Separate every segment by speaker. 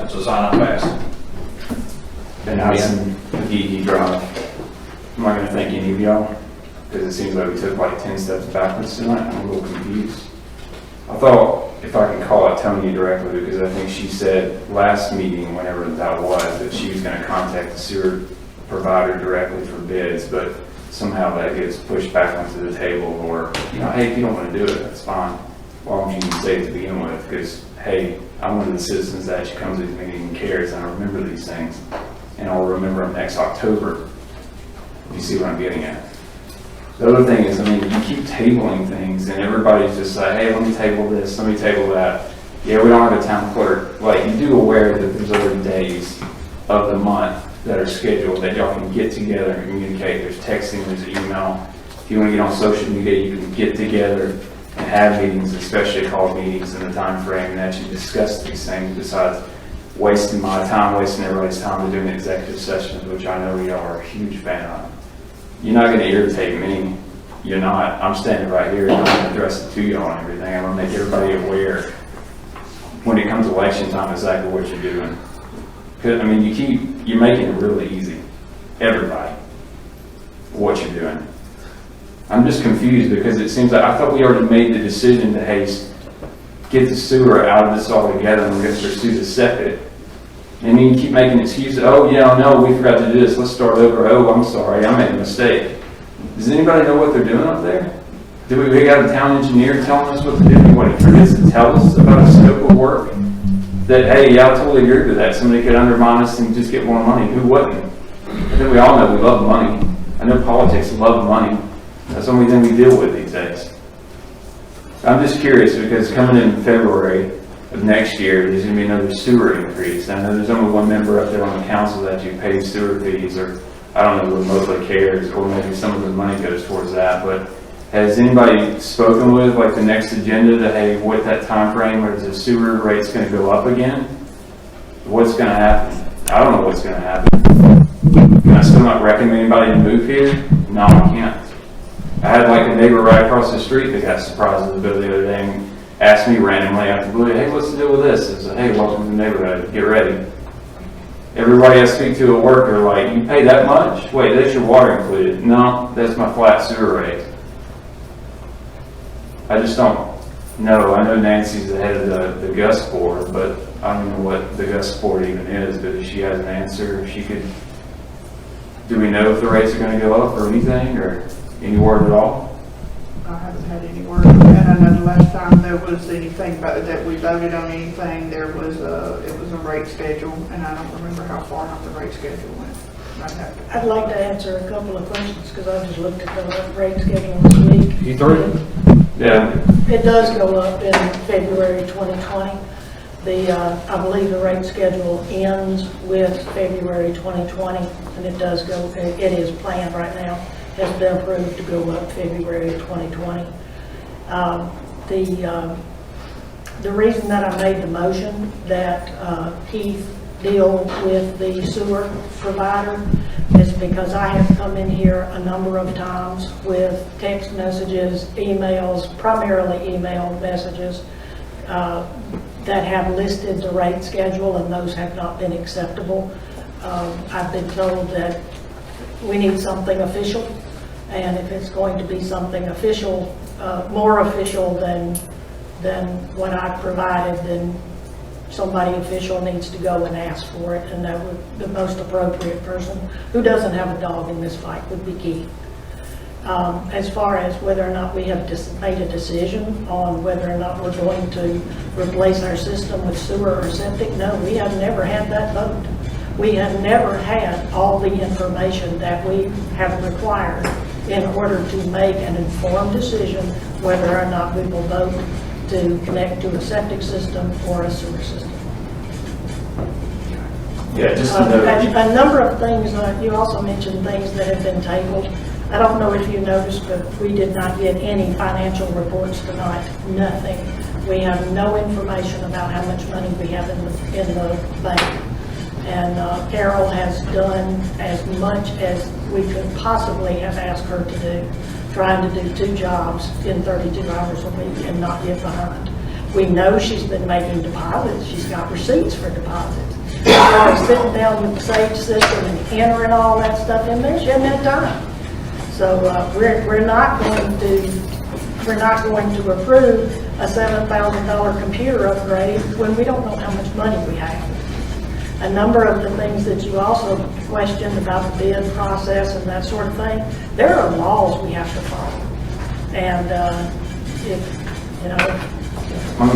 Speaker 1: so sign up fast.
Speaker 2: And he drive. I'm not going to thank any of y'all because it seems like we took like 10 steps backwards tonight. I'm a little confused. I thought, if I can call out Tony directly, because I think she said last meeting, whenever that was, that she was going to contact the sewer provider directly for bids, but somehow that gets pushed back onto the table, or, you know, hey, if you don't want to do it, that's fine. Why don't you even say it to begin with? Because, hey, I'm one of the citizens that actually comes to these meetings and cares, and I remember these things, and I'll remember them next October. You see what I'm getting at? The other thing is, I mean, you keep tabling things, and everybody's just like, hey, let me table this, let me table that. Yeah, we don't have a town clerk. Like, you do aware that there's other days of the month that are scheduled that y'all can get together and communicate. There's texting, there's email. If you want to get on social media, you can get together and have meetings, especially called meetings in the time frame, and actually discuss these things besides wasting my time, wasting everybody's time to doing executive sessions, which I know y'all are a huge fan of. You're not going to irritate me. You're not. I'm standing right here and I'm going to address it to y'all and everything. I'm going to make everybody aware when it comes to election time exactly what you're doing. Because, I mean, you're making it really easy. Everybody. What you're doing. I'm just confused because it seems like I thought we already made the decision to, hey, get the sewer out of this altogether and we're going to pursue the septic. And then you keep making excuses. Oh, yeah, no, we forgot to do this. Let's start over. Oh, I'm sorry. I made a mistake. Does anybody know what they're doing up there? Do we got a town engineer telling us what to do? What, he forgets to tell us about a scope of work? That, hey, yeah, I totally agree with that. Somebody could undermine us and just get more money. Who wouldn't? I think we all know we love money. I know politics love money. That's the only thing we deal with these days. I'm just curious because coming in February of next year, there's going to be another sewer increase. I know there's only one member up there on the council that you pay sewer fees, or I don't know who mostly cares, or maybe some of the money goes towards that. But has anybody spoken with like the next agenda to, hey, what that time frame where the sewer rate's going to go up again? What's going to happen? I don't know what's going to happen. Can I still not recommend anybody to move here? No, I can't. I had like a neighbor right across the street that got surprised with the bill the other day and asked me randomly after the blue, hey, what's the deal with this? I said, hey, welcome to the neighborhood. Get ready. Everybody I speak to at work are like, you pay that much? Wait, that's your water included. No, that's my flat sewer rate. I just don't know. I know Nancy's the head of the GUS board, but I don't know what the GUS board even is, but if she has an answer, if she could, do we know if the rates are going to go up or anything, or any word at all?
Speaker 3: I haven't had any word on that. I know the last time there was anything about it that we voted on anything, it was a rate schedule, and I don't remember how far out the rate schedule went.
Speaker 4: I'd like to answer a couple of questions because I just looked at the rate schedule this week.
Speaker 2: You through? Yeah.
Speaker 4: It does go up in February 2020. I believe the rate schedule ends with February 2020, and it does go. It is planned right now. Has been approved to go up February 2020. The reason that I made the motion that Keith deal with the sewer provider is because I have come in here a number of times with text messages, emails, primarily email messages that have listed the rate schedule, and those have not been acceptable. I've been told that we need something official, and if it's going to be something official, more official than what I provided, then somebody official needs to go and ask for it, and that would, the most appropriate person who doesn't have a dog in this fight would be Keith. As far as whether or not we have made a decision on whether or not we're going to replace our system with sewer or septic, no, we have never had that vote. We have never had all the information that we have required in order to make an informed decision whether or not we will vote to connect to a septic system or a sewer system.
Speaker 2: Yeah, just
Speaker 4: a number of things, you also mentioned things that have been tabled. I don't know if you noticed, but we did not get any financial reports tonight, nothing. We have no information about how much money we have in the bank. And Carol has done as much as we could possibly have asked her to do, trying to do 2 jobs in 32 hours a week and not get behind. We know she's been making deposits. She's got receipts for deposits. start sitting down with the Sage system and entering all that stuff in there, she hasn't had time. So we're not going to approve a $7,000 computer upgrade when we don't know how much money we have. A number of the things that you also questioned about the bid process and that sort of thing, there are laws we have to follow. And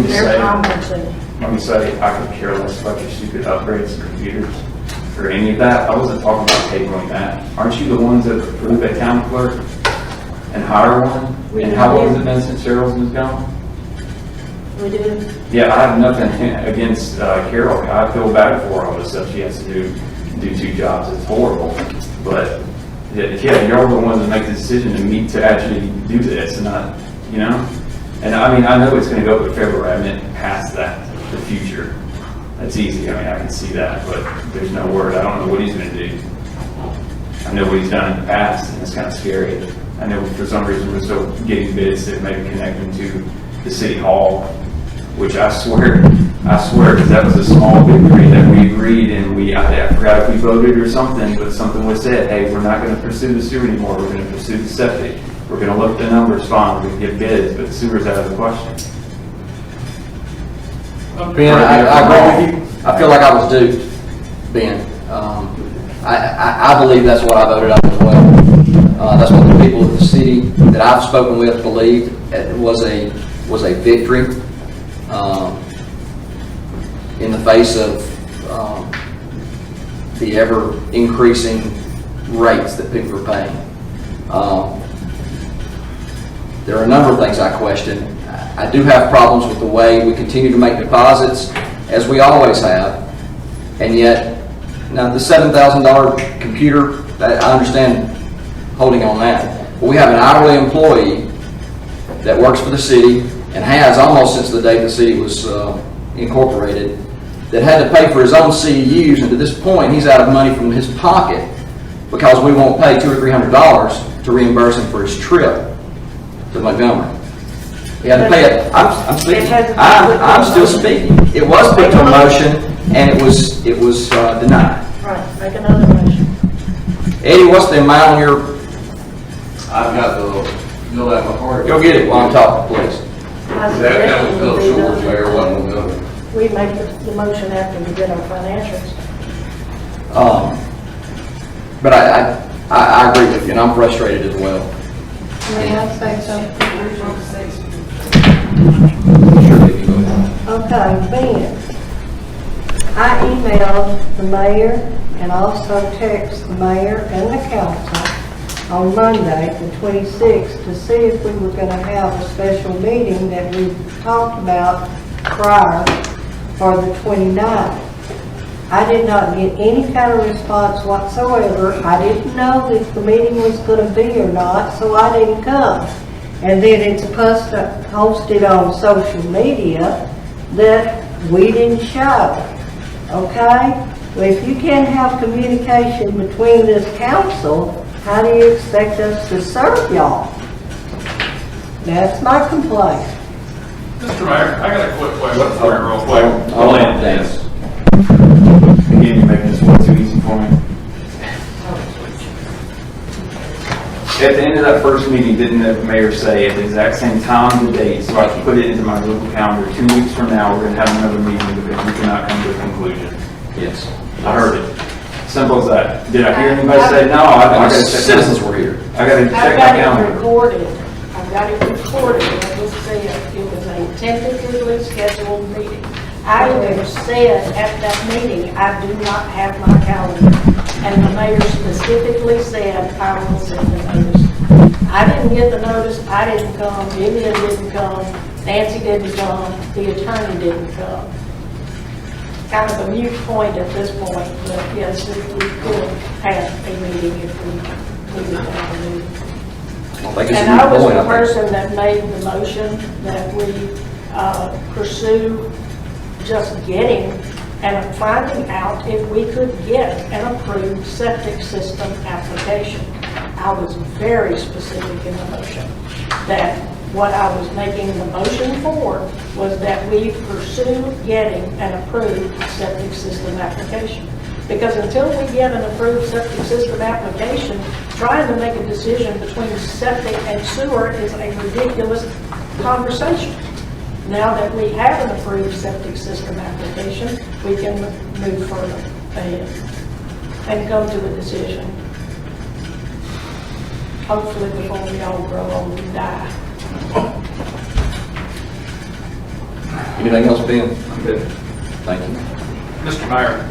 Speaker 4: they're time-consuming.
Speaker 2: Let me say, I could care less about your stupid upgrades to computers or any of that. I wasn't talking about tabling that. Aren't you the ones that approve a town clerk and hire one? And how long has it been since Cheryl's been gone?
Speaker 4: We do.
Speaker 2: Yeah, I have nothing against Carol. I feel bad for all the stuff she has to do 2 jobs. It's horrible. But yeah, you're the ones that make the decision to actually do this, and not, you know. And I mean, I know it's going to go up in February. I meant past that, the future. That's easy. I mean, I can see that, but there's no word. I don't know what he's going to do. I know what he's done in the past, and it's kind of scary. I know for some reason we're still getting bids that maybe connect them to the city hall, which I swear, because that was a small victory that we agreed, and I forgot if we voted or something, but something was said, hey, we're not going to pursue the sewer anymore. We're going to pursue the septic. We're going to look at the numbers, fine, we can get bids, but the sewer's out of the question.
Speaker 1: Ben, I agree with you. I feel like I was duped, Ben. I believe that's what I voted on as well. That's what the people of the city that I've spoken with believed it was a victory in the face of the ever increasing rates that people are paying. There are a number of things I question. I do have problems with the way we continue to make deposits, as we always have, and yet, now the $7,000 computer, I understand holding on that, but we have an hourly employee that works for the city and has almost since the day the city was incorporated, that had to pay for his own CEUs, and to this point, he's out of money from his pocket because we won't pay $200 or $300 to reimburse him for his trip to Montgomery. He had to pay it. I'm speaking. I'm still speaking. It was put to a motion, and it was denied.
Speaker 4: Right, make another motion.
Speaker 1: Eddie, what's the amount on your?
Speaker 5: I've got the bill at my heart.
Speaker 1: Go get it while I'm talking, please.
Speaker 5: That was Bill Short's there, wasn't it, Bill?
Speaker 4: We make the motion after we get our financials.
Speaker 1: But I agree with you, and I'm frustrated as well.
Speaker 6: May I say something? Okay, Ben, I emailed the mayor and also texted the mayor and the council on Monday, the 26th, to see if we were going to have a special meeting that we talked about prior for the 29th. I did not get any kind of response whatsoever. I didn't know if the meeting was going to be or not, so I didn't come. And then it's posted on social media that we didn't show. Okay? Well, if you can't have communication between this council, how do you expect us to serve y'all? That's my complaint.
Speaker 7: Mr. Mayor, I got a quick question for you real quick.
Speaker 2: I'll end this. Again, you're making this one too easy for me. At the end of that first meeting, didn't the mayor say at the exact same time and date, so I can put it into my Google Calendar, 2 weeks from now, we're going to have another meeting because we cannot come to a conclusion?
Speaker 1: Yes.
Speaker 2: I heard it. Simple as that. Did I hear anybody say, no, I got to check.
Speaker 1: Citizens were here.
Speaker 2: I got to check
Speaker 4: I've
Speaker 2: my
Speaker 4: got it
Speaker 2: calendar.
Speaker 4: recorded. I've got it recorded. It was said it was a tentatively scheduled meeting. I even said at that meeting, I do not have my calendar. And the mayor specifically said, I will send the notice. I didn't get the notice. I didn't come. Vivian didn't come. Nancy didn't come. The attorney didn't come. Kind of a mute point at this point, but yes, we could have a meeting if we needed to have a meeting. And I was the person that made the motion that we pursue just getting and finding out if we could get an approved septic system application. I was very specific in the motion that What I was making the motion for was that we pursue getting an approved septic system application. Because until we get an approved septic system application, trying to make a decision between septic and sewer is a ridiculous conversation. Now that we have an approved septic system application, we can move further ahead and come to a decision. Hopefully before we all grow old and die.
Speaker 1: Anything else, Ben?
Speaker 2: I'm good.
Speaker 1: Thank you.
Speaker 7: Mr. Mayor,